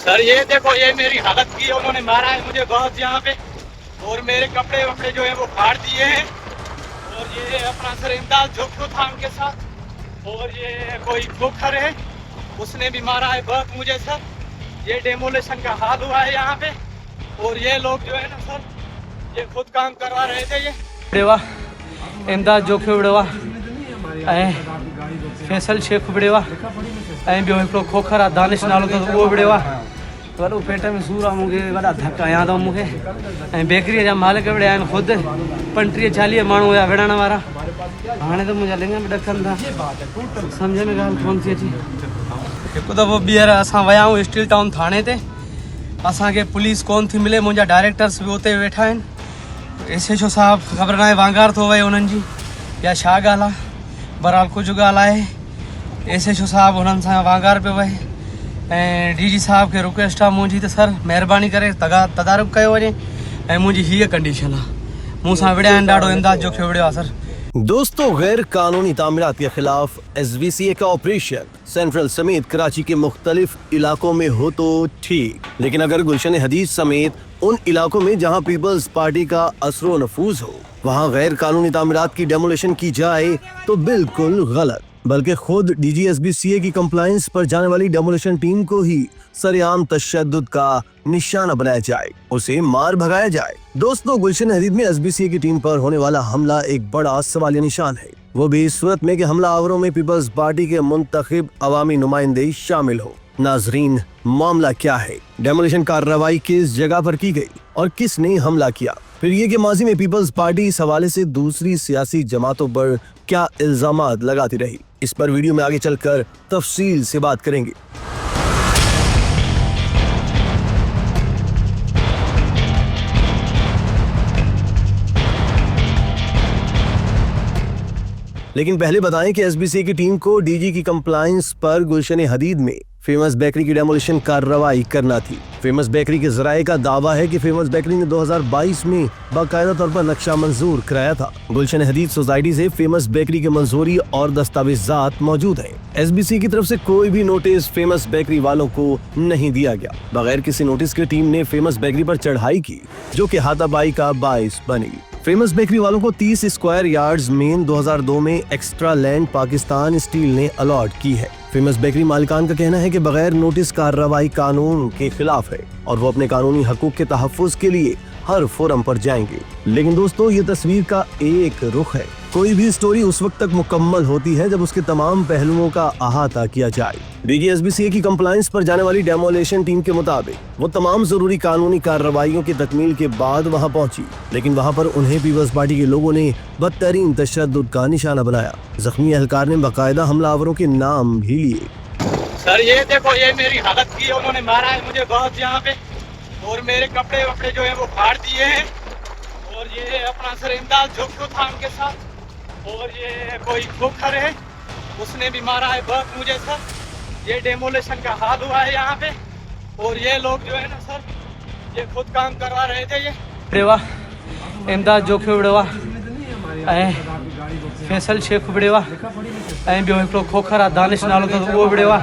Sir ये देखो, ये मेरी हालत की है, उन्होंने मारा है मुझे बहुत यहाँ पे, और मेरे कपड़े वपड़े जो है वो फाड़ दिए हैं। और ये अपना सर इमदाद जोखू था उनके साथ, और ये कोई खोखर है, उसने भी मारा है बहुत मुझे सर। ये डेमोलेशन का हाल हुआ है यहाँ पे, और ये लोग जो है ना सर, ये खुद काम करवा रहे थे। ये बड़ेवा इमदाद जोखू बड़ेवा ऐं फैसल शेख बड़ेवा ऐं ॿियो हिकिड़ो खोखर आहे दानिश नालो अथसि उहो बड़ेवा। वॾो पेट में सूर आहे मूंखे, वॾा धक आया अथव मूंखे। ऐं बेकरीअ जा मालिक बि आहिनि ख़ुदि 35-40 माण्हू हुया विढ़ण वारा। हाणे त मुंहिंजा लिङ बि ॾकनि था, सम्झ में ॻाल्हि कोन थी अचे। हिकु दफ़ो ॿीहर असां विया आहियूं स्टील टाउन थाणे ते, असांखे पुलिस कोन थी मिले, मुंहिंजा डायरेक्टर्स बि उते वेठा आहिनि। SHO साहब ख़बर न आहे वांगार थो वहे उन्हनि जी या छा ॻाल्हि आहे, बहरहाल कुझु ॻाल्हि आहे। SHO साहब हुननि सां वांगार पियो वहे, ऐं DG साहब खे रिक्वेस्ट आहे मुंहिंजी त सर महिरबानी करे तदारुक कयो वञे। ऐं मुंहिंजी हीअ कंडीशन आहे, मूं सां विढ़िया आहिनि, ॾाढो इमदाद जो विढ़ियो आहे सर। दोस्तों, गैर कानूनी तामीरात के खिलाफ SBCA का ऑपरेशन सेंट्रल समेत कराची के मुख्तलिफ इलाकों में हो तो ठीक, लेकिन अगर गुलशन हदीद समेत उन इलाकों में जहां पीपल्स पार्टी का असरो नफूज हो वहां गैर कानूनी तामीरात की डेमोलेशन की जाए तो बिल्कुल गलत, बल्कि खुद DG SBCA की कंप्लायंस पर जाने वाली डेमोलेशन टीम को ही सरेआम तशद्दुद का निशाना बनाया जाए, उसे मार भगाया जाए। दोस्तों, गुलशन हदीद में SBCA की टीम पर होने वाला हमला एक बड़ा सवालिया निशान है, वो भी इस सूरत में कि हमला आवरों में पीपल्स पार्टी के मुंतखब अवामी नुमाइंदे शामिल हो। नाजरीन, मामला क्या है, डेमोलेशन कार्रवाई किस जगह पर की गई और किसने हमला किया, फिर ये कि माजी में पीपल्स पार्टी इस हवाले से दूसरी सियासी जमातों पर क्या इल्जामात लगाती रही, इस पर वीडियो में आगे चलकर तफसील से बात करेंगे। लेकिन पहले बताएं कि SBCA की टीम को DG की कंप्लायंस पर गुलशन हदीद में फेमस बेकरी की डेमोलिशन कार्रवाई करना थी। फेमस बेकरी के जराये का दावा है कि फेमस बेकरी ने 2022 में बाकायदा तौर पर नक्शा मंजूर कराया था। गुलशन हदीद सोसाइटी से फेमस बेकरी के मंजूरी और दस्तावेजात मौजूद हैं। SBCA की तरफ से कोई भी नोटिस फेमस बेकरी वालों को नहीं दिया गया। बगैर किसी नोटिस के टीम ने फेमस बेकरी पर चढ़ाई की, जो कि हाथापाई का बाइस बनी। फेमस बेकरी वालों को 30 स्क्वायर यार्ड्स में 2002 में एक्स्ट्रा लैंड पाकिस्तान स्टील ने अलॉट की है। फेमस बेकरी मालिकान का कहना है कि बगैर नोटिस कार्रवाई कानून के खिलाफ है और वो अपने कानूनी हकूक के तहफ्फुज के लिए हर फोरम पर जाएंगे। लेकिन दोस्तों, ये तस्वीर का एक रुख है। कोई भी स्टोरी उस वक्त तक मुकम्मल होती है जब उसके तमाम पहलुओं का अहाता किया जाए। DG SBCA की कंप्लायंस पर जाने वाली डेमोलेशन टीम के मुताबिक वो तमाम जरूरी कानूनी कार्रवाइयों की तकमील के बाद वहां पहुंची, लेकिन वहां पर उन्हें पीपल्स पार्टी के लोगों ने बदतरीन तशद्दुद का निशाना बनाया। जख्मी एहलकार ने बाकायदा हमलावरों के नाम भी लिए। सर ये देखो, ये मेरी हालत की है, उन्होंने मारा है मुझे बहुत यहाँ पे, और मेरे कपड़े वपड़े जो है वो फाड़ दिए हैं। और ये अपना सर इमदाद जोखू था उनके साथ, और ये कोई खोखर है, उसने भी मारा है बहुत मुझे सर। ये डेमोलेशन का हाल हुआ है यहाँ पे, और ये लोग जो है ना सर, ये खुद काम करवा रहे थे। ये बड़ेवा इमदाद जोखू बड़ेवा ऐं फैसल शेख बड़ेवा ऐं ॿियो हिकिड़ो खोखर आहे दानिश नालो अथसि उहो बड़ेवा।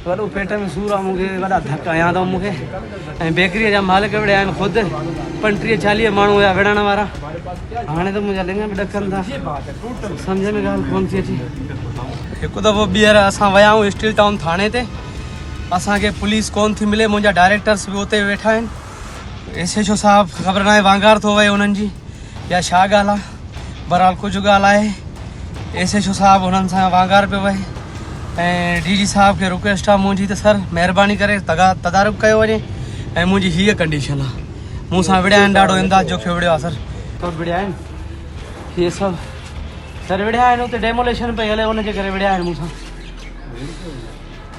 वॾो पेट में सूर आहे मूंखे, वॾा धक आया अथव मूंखे। ऐं बेकरीअ जा मालिक बि आहिनि ख़ुदि 35-40 माण्हू हुया विढ़ण वारा। हाणे त मुंहिंजा लिङ बि ॾकनि था, सम्झ में ॻाल्हि कोन थी अचे। हिकु दफ़ो ॿीहर असां विया आहियूं स्टील टाउन थाणे ते, असांखे पुलिस कोन थी मिले, मुंहिंजा डायरेक्टर्स बि उते वेठा आहिनि। SHO साहब ख़बर न आहे वांगार थो वहे उन्हनि जी या छा ॻाल्हि आहे, बहरहाल कुझु ॻाल्हि आहे। SHO साहब हुननि सां वांगार पियो वहे, ऐं DG साहब खे रिक्वेस्ट आहे मुंहिंजी त सर महिरबानी करे तदारुक कयो वञे। ऐं मुंहिंजी हीअ कंडीशन आहे, मूं सां विढ़िया आहिनि, ॾाढो इमदाद जो विढ़ियो आहे सर। तो विढ़िया आहिनि इहे सभु सर, विढ़िया आहिनि, उते डेमोलेशन पई हले उनजे करे विढ़िया आहिनि मूंसां।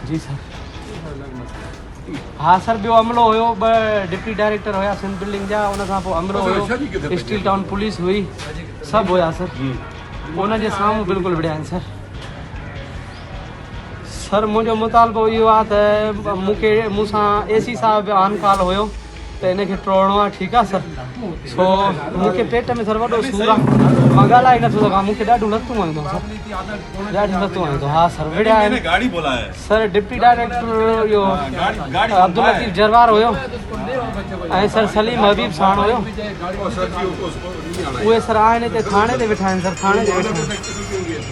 जी सर। हाँ सर, ॿियो अमलो हुयो, 2 डिप्टी डायरेक्टर हुया सिंध बिल्डिंग जा, उन खां पोइ अमलो हुयो, स्टील टाउन पुलिस हुई, सभु हुया सर। उनजे साम्हूं बिल्कुलु विढ़िया आहिनि सर। सर मुंहिंजो मुतालबो इहो आहे त मूंसां AC साहब ऑन कॉल हुयो, तो इनखे टोड़णो आहे ठीकु आहे सर सो मूंखे पेट में सर वॾो सूरु आहे मां ॻाल्हाए नथो सघां मूंखे ॾाढो लतूं आयूं अथव सर ॾाढियूं लतूं आयूं अथव हा सर विड़िया आहिनि गाड़ी बोला है सर डिप्टी डायरेक्टर इहो अब्दुल लतीफ़ जरवार हुयो ऐं सर सलीम हबीब साण हुयो उहे सर आहिनि हिते थाणे ते वेठा आहिनि सर थाणे ते वेठा आहिनि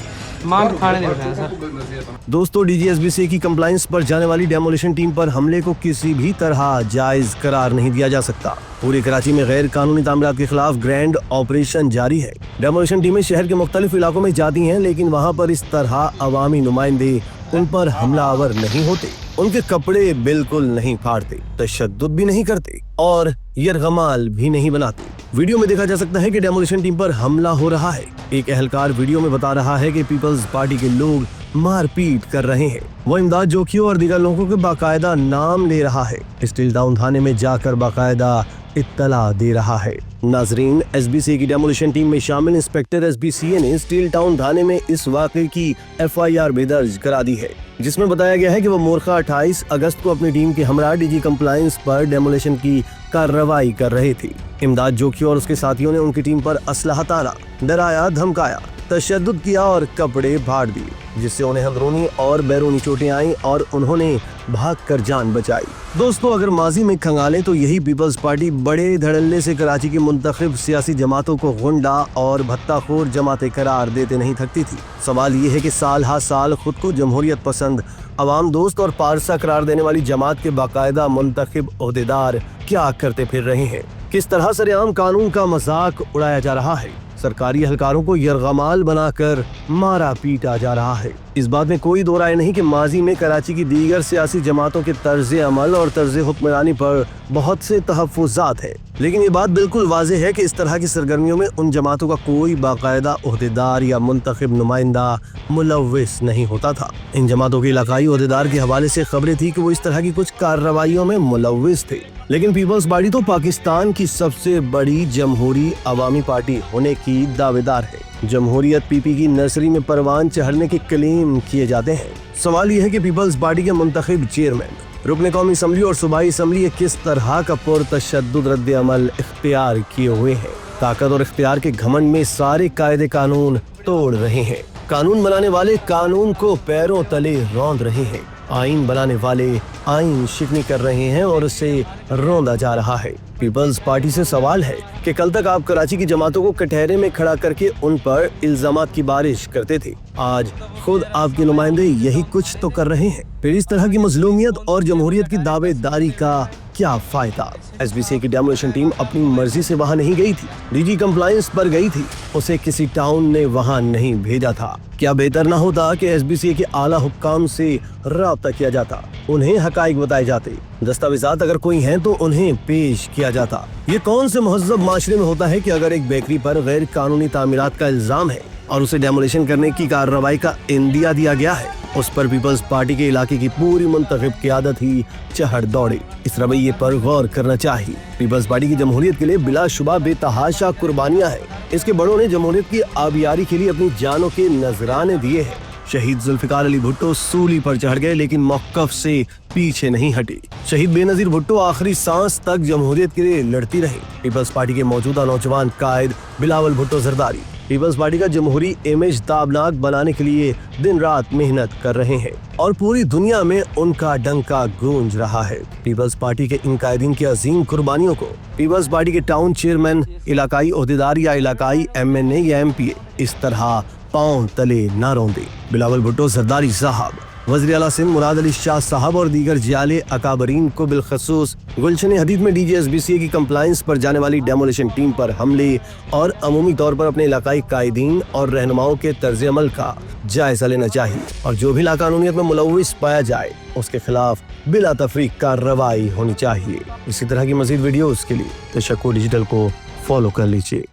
मां बि थाणे ते वेठा आहियां सर दोस्तों डीजीएसबीसी की कंप्लायंस पर जाने वाली डेमोलिशन टीम पर हमले को किसी भी तरह जायज करार नहीं दिया जा सकता। पूरे कराची में गैर कानूनी तामीरात के खिलाफ ग्रैंड ऑपरेशन जारी है। डेमोलिशन टीमें शहर के मुख्तलिफ इलाकों में जाती हैं, लेकिन वहाँ पर इस तरह अवामी नुमाइंदे उन पर हमलावर नहीं होते, उनके कपड़े बिल्कुल नहीं फाड़ते, तशद्दुद भी नहीं करते और यरगमाल भी नहीं बनाते। वीडियो में देखा जा सकता है कि डेमोलिशन टीम पर हमला हो रहा है। एक एहलकार वीडियो में बता रहा है कि पीपल्स पार्टी के लोग मारपीट कर रहे हैं। वो इमदाद जोखियों और दीगर लोगों के बाकायदा नाम ले रहा है, स्टील टाउन थाने में जाकर बाकायदा इत्तला दे रहा है। नाजरीन, एसबीसी की डेमोलिशन टीम में शामिल इंस्पेक्टर एसबीसीए ने स्टील टाउन थाने में इस वाक़े की एफआईआर भी दर्ज करा दी है, जिसमें बताया गया है कि वो मोरखा 28 अगस्त को अपनी टीम के हमरा डीजी कंप्लायंस पर डेमोलिशन की कार्रवाई कर रहे थे। इमदाद जोखियों और उसके साथियों ने उनकी टीम पर असलहा ताना, डराया, धमकाया, तशद्दुद किया और कपड़े फाड़ दिए, जिससे उन्हें अंदरूनी और बैरूनी चोटें आईं और उन्होंने भागकर जान बचाई। दोस्तों, अगर माजी में खंगालें तो यही पीपल्स पार्टी बड़े धड़ल्ले से कराची की मुंतखब सियासी जमातों को गुंडा और भत्ताखोर जमातें करार देते नहीं थकती थी। सवाल ये है कि साल हा साल खुद को जमहूरियत पसंद, अवाम दोस्त और पारसा करार देने वाली जमात के बाकायदा मुंतखब ओहदेदार क्या करते फिर रहे हैं, किस तरह सरेआम कानून का मजाक उड़ाया जा रहा है, सरकारी एहलकारों को यरगमाल बनाकर मारा पीटा जा रहा है। इस बात में कोई दो राय नहीं कि माजी में कराची की दीगर सियासी जमातों के तर्ज अमल और तर्ज हुक्मरानी पर बहुत से तहफ़्फ़ुज़ात है, लेकिन ये बात बिल्कुल वाज़ेह है कि इस तरह की सरगर्मियों में उन जमातों का कोई बाकायदा ओहदेदार या मुंतखब नुमाइंदा मुलव्विस नहीं होता था। इन जमातों के इलाकाई ओहदेदार के हवाले से खबरें थी कि वो इस तरह की कुछ कार्रवाइयों में मुलव्विस थे, लेकिन पीपल्स पार्टी तो पाकिस्तान की सबसे बड़ी जमहूरी अवामी पार्टी होने की दावेदार है। जमहूरियत पीपी की नर्सरी में परवान चढ़ने के क्लेम किए जाते हैं। सवाल यह है कि पीपल्स पार्टी के मुंतखब चेयरमैन, रुकन कौमी असम्बली और सूबाई असम्बली किस तरह का पुरतशद्दुद रद्द अमल इख्तियार किए हुए हैं। ताकत और इख्तियार के घमंड में सारे कायदे कानून तोड़ रहे हैं। कानून बनाने वाले कानून को पैरों तले रौंद रहे हैं। आइन बनाने वाले आइन शिकनी कर रहे हैं और उसे रौंदा जा रहा है। पीपल्स पार्टी से सवाल है कि कल तक आप कराची की जमातों को कटहरे में खड़ा करके उन पर इल्जामात की बारिश करते थे, आज खुद आपके नुमाइंदे यही कुछ तो कर रहे हैं। फिर इस तरह की मजलूमियत और जमहूरियत की दावेदारी का क्या फायदा। एसबीसी की डेमोलिशन टीम अपनी मर्जी से वहां नहीं गई थी, डीजी कंप्लायंस पर गई थी, उसे किसी टाउन ने वहां नहीं भेजा था। क्या बेहतर ना होता कि एसबीसी के आला हुक्काम से राब्ता किया जाता, उन्हें हकाइक बताए जाते, दस्तावेजात अगर कोई हैं तो उन्हें पेश किया जाता। ये कौन से महज़ब माशरे में होता है कि अगर एक बेकरी पर गैर कानूनी तामीरात का इल्जाम है और उसे डेमोलिशन करने की कार्रवाई का इंदिया दिया गया है, उस पर पीपल्स पार्टी के इलाके की पूरी मुंतखब क़यादत ही चढ़ दौड़े। इस रवैये पर गौर करना चाहिए। पीपल्स पार्टी की जमहूरियत के लिए बिलाशुबा बेतहाशा कुर्बानियां हैं। इसके बड़ों ने जमहूरियत की आबियारी के लिए अपनी जानों के नजराने दिए हैं। शहीद जुल्फिकार अली भुट्टो सूली पर चढ़ गए, लेकिन मौक़िफ़ से पीछे नहीं हटे। शहीद बेनज़ीर भुट्टो आखिरी सांस तक जमहूरियत के लिए लड़ती रही। पीपल्स पार्टी के मौजूदा नौजवान कायद बिलावल भुट्टो जरदारी पीपल्स पार्टी का जमहूरी इमेज ताबनाक बनाने के लिए दिन रात मेहनत कर रहे हैं और पूरी दुनिया में उनका डंका गूंज रहा है। पीपल्स पार्टी के इन कायदीन की अजीम कुर्बानियों को पीपल्स पार्टी के टाउन चेयरमैन, इलाकाई ओहदेदार या इलाकाई एमएनए या एमपीए इस तरह पांव तले न रौंदे। बिलावल भुट्टो जरदारी साहब, वज़ीर आला सिंध मुराद अली शाह साहब और दीगर जाले अकाबरीन को बिलखसूस गुलशन हदीद में डीजीएसबीसी की कंप्लायंस पर जाने वाली डेमोलिशन टीम पर हमले और अमूमी तौर पर अपने इलाकाई कायदीन और रहनुमाओं के तर्ज अमल का जायजा लेना चाहिए और जो भी लाकानूनियत में मुलव्विस पाया जाए उसके खिलाफ बिला तफरीक कार्रवाई होनी चाहिए। इसी तरह की मजीद वीडियोस के लिए तशक्कुर डिजिटल को फॉलो कर लीजिए।